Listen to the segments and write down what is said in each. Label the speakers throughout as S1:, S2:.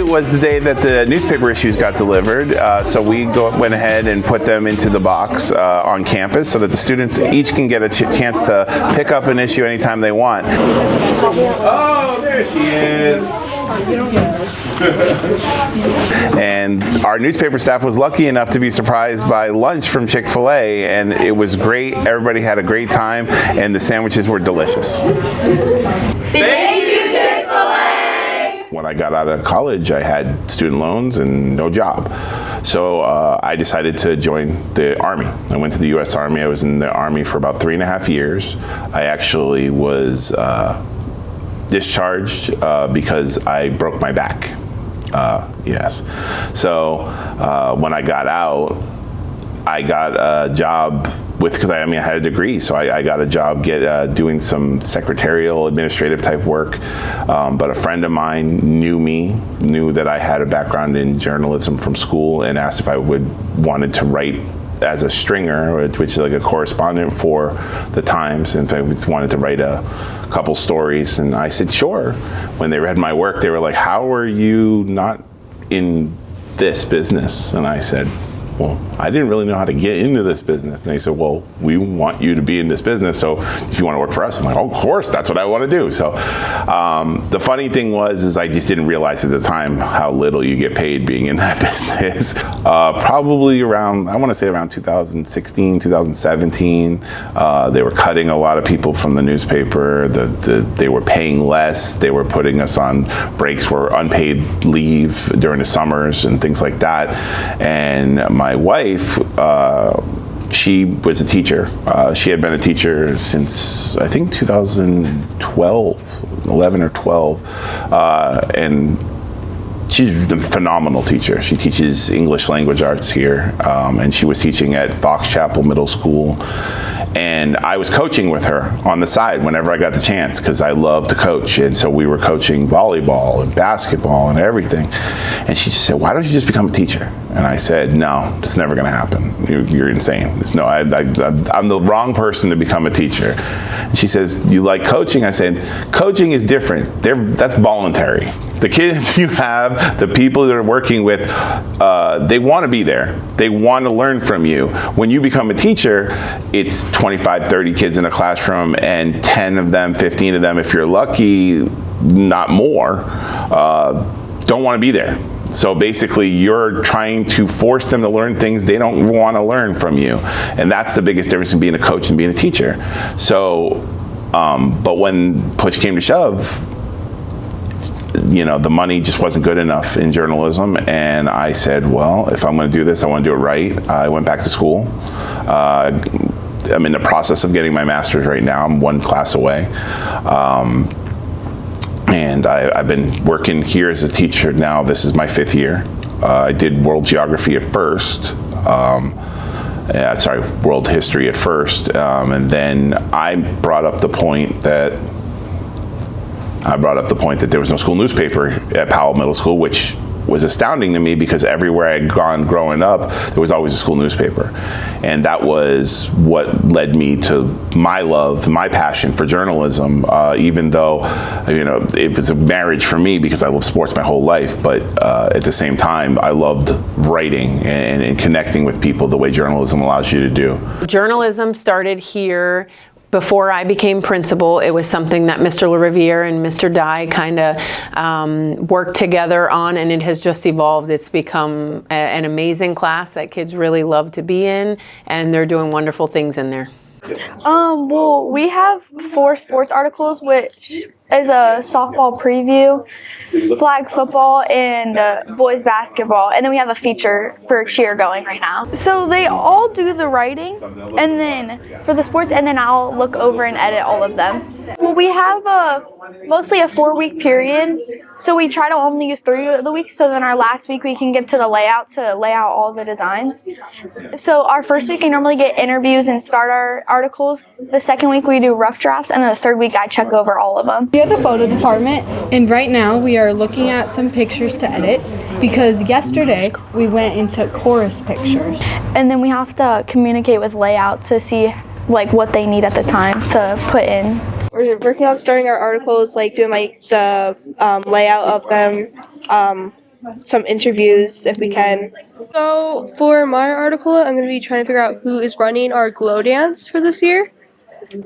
S1: was the day that the newspaper issues got delivered. So we went ahead and put them into the box on campus so that the students each can get a chance to pick up an issue anytime they want. Oh, there she is. And our newspaper staff was lucky enough to be surprised by lunch from Chick-fil-A, and it was great. Everybody had a great time, and the sandwiches were delicious.
S2: Thank you, Chick-fil-A!
S1: When I got out of college, I had student loans and no job. So I decided to join the Army. I went to the U.S. Army. I was in the Army for about 3.5 years. I actually was discharged because I broke my back. Yes. So when I got out, I got a job because I had a degree, so I got a job doing some secretarial, administrative type work. But a friend of mine knew that I had a background in journalism from school, and asked if I wanted to write as a stringer, which is like a correspondent for the Times, and if I wanted to write a couple stories. And I said, sure. When they read my work, they were like, how are you not in this business? And I said, well, I didn't really know how to get into this business. And they said, well, we want you to be in this business, so if you want to work for us. I'm like, oh, of course, that's what I want to do. So the funny thing is I just didn't realize at the time how little you get paid being in that business. Probably around, I want to say around 2016, 2017, they were cutting a lot of people from the newspaper. They were paying less. They were putting us on breaks for unpaid leave during the summers and things like that. And my wife, she was a teacher. She had been a teacher since, I think, 2012, 11 or 12. And she's a phenomenal teacher. She teaches English language arts here, and she was teaching at Fox Chapel Middle School. And I was coaching with her on the side whenever I got the chance, because I love to coach. And so we were coaching volleyball and basketball and everything. And she just said, why don't you just become a teacher? And I said, no, that's never going to happen. You're insane. I'm the wrong person to become a teacher. And she says, you like coaching? I said, coaching is different. That's voluntary. The kids you have, the people that are working with, they want to be there. They want to learn from you. When you become a teacher, it's 25, 30 kids in a classroom, and 10 of them, 15 of them, if you're lucky, not more, don't want to be there. So basically, you're trying to force them to learn things they don't want to learn from you. And that's the biggest difference in being a coach and being a teacher. So, but when push came to shove, the money just wasn't good enough in journalism, and I said, well, if I'm going to do this, I want to do it right. I went back to school. I'm in the process of getting my master's right now. I'm one class away. And I've been working here as a teacher now. This is my 5th year. I did world geography at first. World history at first. And then I brought up the point that there was no school newspaper at Powell Middle School, which was astounding to me because everywhere I'd gone growing up, there was always a school newspaper. And that was what led me to my love, my passion for journalism, even though, it was a marriage for me because I loved sports my whole life. But at the same time, I loved writing and connecting with people the way journalism allows you to do.
S3: Journalism started here. Before I became principal, it was something that Mr. LaRiviere and Mr. Dye kind of worked together on, and it has just evolved. It's become an amazing class that kids really love to be in, and they're doing wonderful things in there.
S2: Well, we have 4 sports articles, which is a softball preview, flag football, and boys basketball. And then we have a feature for cheer going right now. So they all do the writing, and then for the sports, and then I'll look over and edit all of them. Well, we have mostly a 4-week period, so we try to only use 3 of the weeks, so then our last week we can give to the layout to lay out all the designs. So our first week we normally get interviews and start our articles. The second week we do rough drafts, and then the third week I check over all of them.
S4: We have the photo department, and right now we are looking at some pictures to edit because yesterday we went into chorus pictures.
S2: And then we have to communicate with layout to see what they need at the time to put in.
S5: We're working on starting our articles, doing the layout of them, some interviews if we can.
S6: So for my article, I'm going to be trying to figure out who is running our glow dance for this year.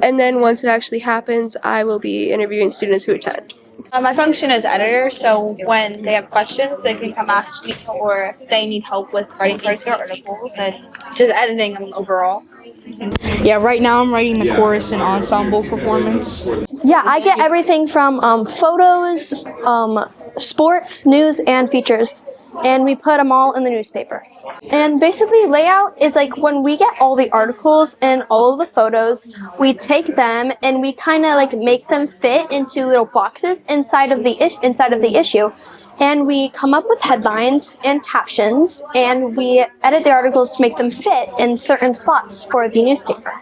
S6: And then once it actually happens, I will be interviewing students who attend.
S7: My function is editor, so when they have questions, they can come ask me, or if they need help with writing first articles and just editing them overall.
S4: Yeah, right now I'm writing the chorus and ensemble performance.
S2: Yeah, I get everything from photos, sports, news, and features, and we put them all in the newspaper. And basically, layout is like when we get all the articles and all of the photos, we take them and we kind of like make them fit into little boxes inside of the issue. And we come up with headlines and captions, and we edit the articles to make them fit in certain spots for the newspaper.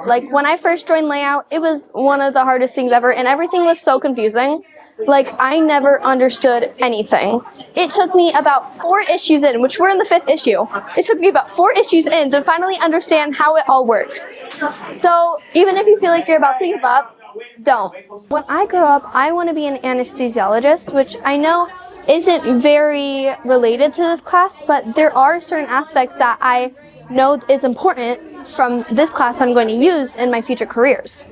S2: Like when I first joined layout, it was one of the hardest things ever, and everything was so confusing. Like I never understood anything. It took me about 4 issues in, which we're in the 5th issue. It took me about 4 issues in to finally understand how it all works. So even if you feel like you're about to give up, don't. When I grow up, I want to be an anesthesiologist, which I know isn't very related to this class, but there are certain aspects that I know is important from this class I'm going to use in my future careers.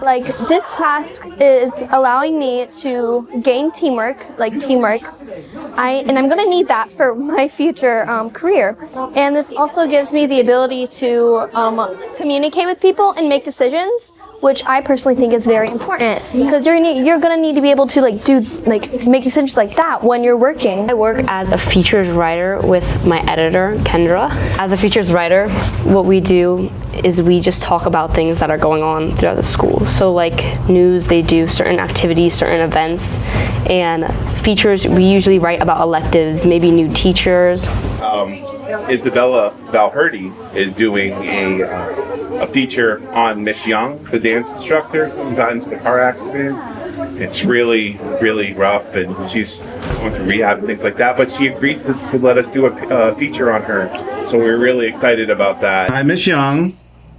S2: Like this class is allowing me to gain teamwork, and I'm going to need that for my future career. And this also gives me the ability to communicate with people and make decisions, which I personally think is very important, because you're going to need to be able to make decisions like that when you're working.
S8: I work as a features writer with my editor, Kendra. As a features writer, what we do is we just talk about things that are going on throughout the school. So like news, they do certain activities, certain events, and features, we usually write about electives, maybe new teachers.
S9: Isabella Valherdy is doing a feature on Miss Young, the dance instructor who got into the car accident. It's really, really rough, and she's going through rehab and things like that, but she agreed to let us do a feature on her. So we're really excited about that.
S10: Hi, Miss Young.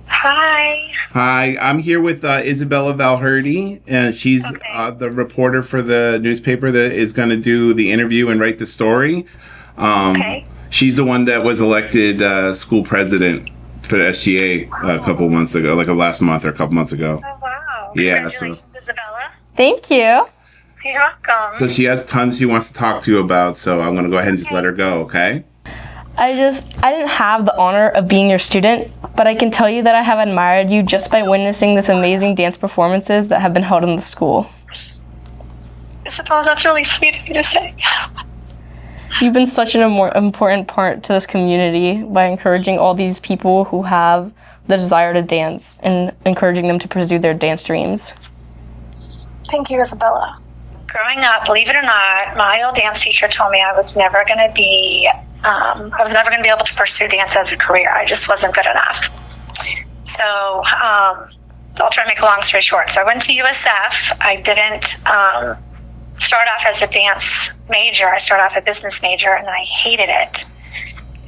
S11: Hi.
S10: Hi, I'm here with Isabella Valherdy, and she's the reporter for the newspaper that is going to do the interview and write the story.
S11: Okay.
S10: She's the one that was elected school president for the SGA a couple months ago, like last month or a couple months ago.
S11: Oh, wow.
S10: Yeah.
S11: Congratulations, Isabella.
S8: Thank you.
S11: You're welcome.
S10: So she has tons she wants to talk to you about, so I'm going to go ahead and just let her go, okay?
S8: I didn't have the honor of being your student, but I can tell you that I have admired you just by witnessing this amazing dance performances that have been held in the school.
S11: Isabella, that's really sweet of you to say.
S8: You've been such an important part to this community by encouraging all these people who have the desire to dance and encouraging them to pursue their dance dreams.
S11: Thank you, Isabella. Growing up, believe it or not, my old dance teacher told me I was never going to be able to pursue dance as a career. I just wasn't good enough. So I'll try to make a long story short. So I went to USF. I didn't start off as a dance major. I started off a business major, and then I hated it.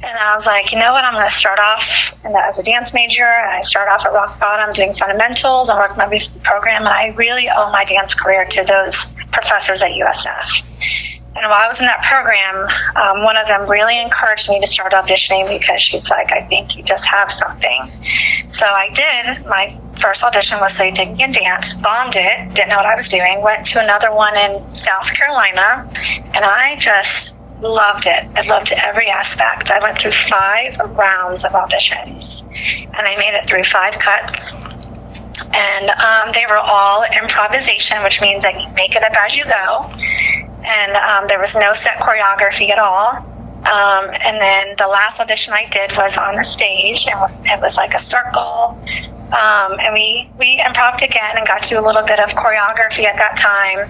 S11: And I was like, you know what, I'm going to start off as a dance major, and I started off at rock bottom doing fundamentals and worked my program, and I really owe my dance career to those professors at USF. And while I was in that program, one of them really encouraged me to start auditioning because she's like, I think you just have something. So I did. My first audition was So You Think You Can Dance, bombed it, didn't know what I was doing, went to another one in South Carolina, and I just loved it. I loved every aspect. I went through 5 rounds of auditions, and I made it through 5 cuts. And they were all improvisation, which means that you make it up as you go. And there was no set choreography at all. And then the last audition I did was on the stage, and it was like a circle. And we improvised again and got to a little bit of choreography at that time.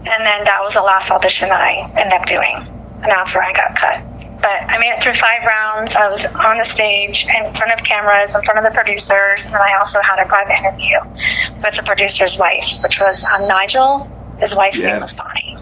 S11: And then that was the last audition that I ended up doing. And that's where I got cut. But I made it through 5 rounds. I was on the stage in front of cameras, in front of the producers. And then I also had a private interview with the producer's wife, which was Nigel. His wife's name was Bonnie.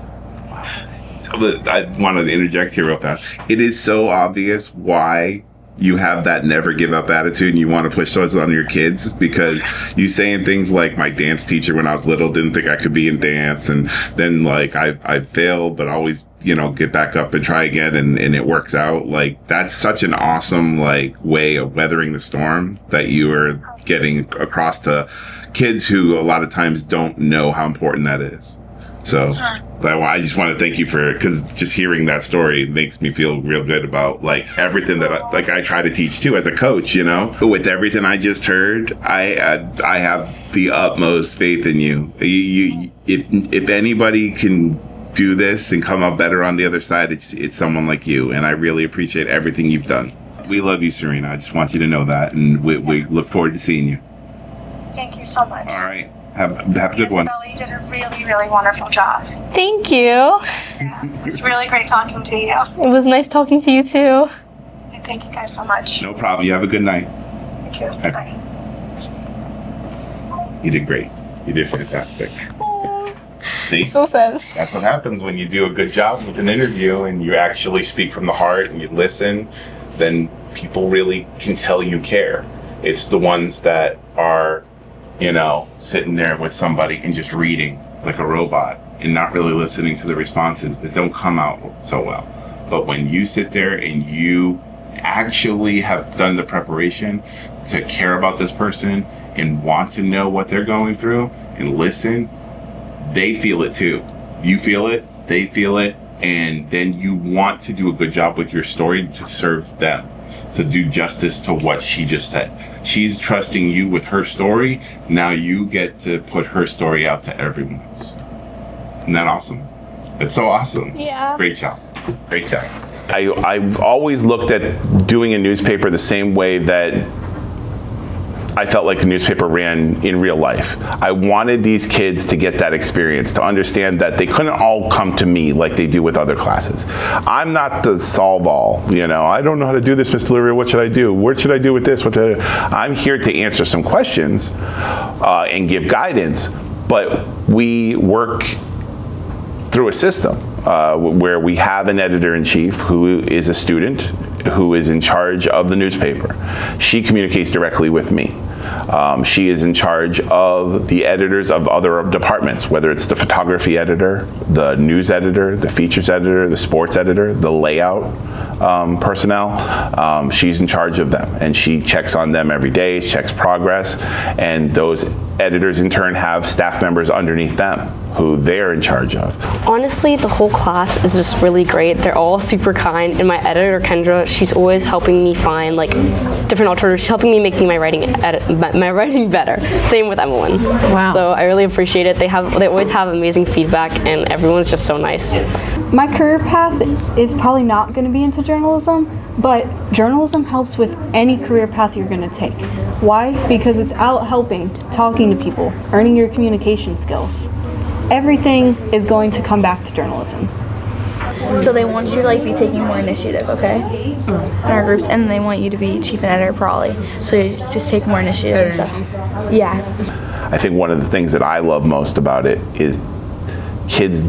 S10: So I wanted to interject here real fast. It is so obvious why you have that never give up attitude and you want to push those on your kids, because you saying things like, my dance teacher when I was little didn't think I could be in dance, and then like I failed but always, you know, get back up and try again, and it works out. Like, that's such an awesome like way of weathering the storm that you are getting across to kids who a lot of times don't know how important that is. So I just want to thank you because just hearing that story makes me feel real good about like everything that I try to teach too as a coach, you know. With everything I just heard, I have the utmost faith in you. If anybody can do this and come out better on the other side, it's someone like you, and I really appreciate everything you've done. We love you, Serena. I just want you to know that, and we look forward to seeing you.
S11: Thank you so much.
S10: All right. Have a good one.
S11: Isabella, you did a really, really wonderful job.
S8: Thank you.
S11: It's really great talking to you.
S8: It was nice talking to you too.
S11: Thank you guys so much.
S10: No problem. You have a good night.
S11: You too.
S10: Okay.
S11: Bye.
S10: You did great. You did fantastic. See?
S8: So sad.
S10: That's what happens when you do a good job with an interview and you actually speak from the heart and you listen. Then people really can tell you care. It's the ones that are, you know, sitting there with somebody and just reading like a robot and not really listening to the responses that don't come out so well. But when you sit there and you actually have done the preparation to care about this person and want to know what they're going through and listen, they feel it too. You feel it, they feel it, and then you want to do a good job with your story to serve them, to do justice to what she just said. She's trusting you with her story. Now you get to put her story out to everyone else. Isn't that awesome? It's so awesome.
S8: Yeah.
S10: Great job. Great job.
S1: I've always looked at doing a newspaper the same way that I felt like the newspaper ran in real life. I wanted these kids to get that experience, to understand that they couldn't all come to me like they do with other classes. I'm not the solve all, you know. I don't know how to do this, Mr. Luria. What should I do? What should I do with this? I'm here to answer some questions and give guidance, but we work through a system where we have an editor-in-chief who is a student, who is in charge of the newspaper. She communicates directly with me. She is in charge of the editors of other departments, whether it's the photography editor, the news editor, the features editor, the sports editor, the layout personnel. She's in charge of them, and she checks on them every day, checks progress, and those editors in turn have staff members underneath them who they're in charge of.
S8: Honestly, the whole class is just really great. They're all super kind, and my editor, Kendra, she's always helping me find like different alternatives. She's helping me making my writing better. Same with Emmeline.
S3: Wow.
S8: So I really appreciate it. They always have amazing feedback, and everyone's just so nice.
S4: My career path is probably not going to be into journalism, but journalism helps with any career path you're going to take. Why? Because it's out helping, talking to people, earning your communication skills. Everything is going to come back to journalism.
S2: So they want you to like be taking more initiative, okay? In our groups, and they want you to be chief and editor probably. So you just take more initiative and stuff. Yeah.
S1: I think one of the things that I love most about it is kids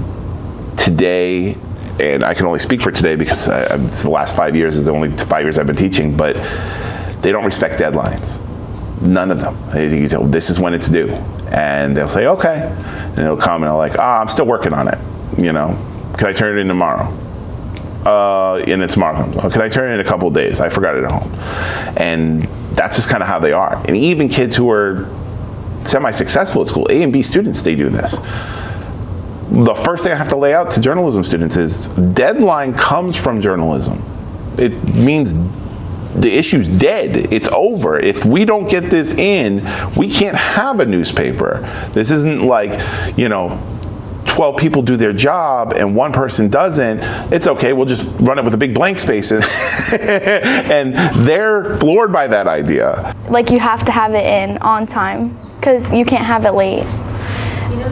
S1: today, and I can only speak for today because it's the last 5 years, is the only 5 years I've been teaching, but they don't respect deadlines. None of them. You tell, this is when it's due. And they'll say, okay. And they'll come and they're like, I'm still working on it. You know, can I turn it in tomorrow? And then tomorrow comes. Oh, can I turn it in a couple of days? I forgot it at home. And that's just kind of how they are. And even kids who are semi-successful at school, A and B students, they do this. The first thing I have to lay out to journalism students is deadline comes from journalism. It means the issue's dead. It's over. If we don't get this in, we can't have a newspaper. This isn't like, 12 people do their job and one person doesn't. It's okay, we'll just run it with a big blank space. And they're floored by that idea.
S2: Like you have to have it in on time because you can't have it late.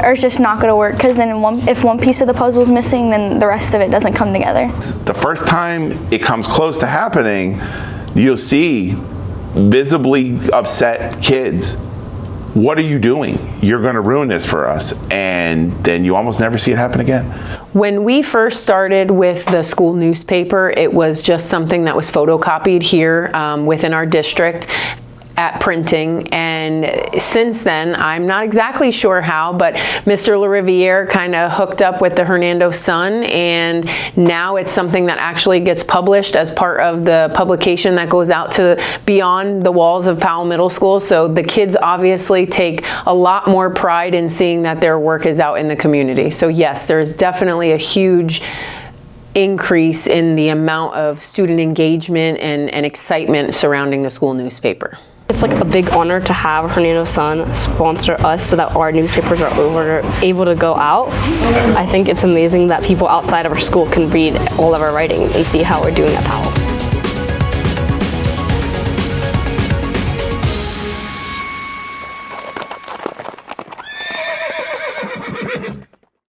S2: Or it's just not going to work because then if one piece of the puzzle is missing, then the rest of it doesn't come together.
S1: The first time it comes close to happening, you'll see visibly upset kids. What are you doing? You're going to ruin this for us. And then you almost never see it happen again.
S3: When we first started with the school newspaper, it was just something that was photocopied here within our district at printing, and since then, I'm not exactly sure how, but Mr. LaRiviere kind of hooked up with the Hernando Sun, and now it's something that actually gets published as part of the publication that goes out to beyond the walls of Powell Middle School. So the kids obviously take a lot more pride in seeing that their work is out in the community. So yes, there's definitely a huge increase in the amount of student engagement and excitement surrounding the school newspaper.
S8: It's like a big honor to have Hernando Sun sponsor us so that our newspapers are able to go out. I think it's amazing that people outside of our school can read all of our writing and see how we're doing at Powell.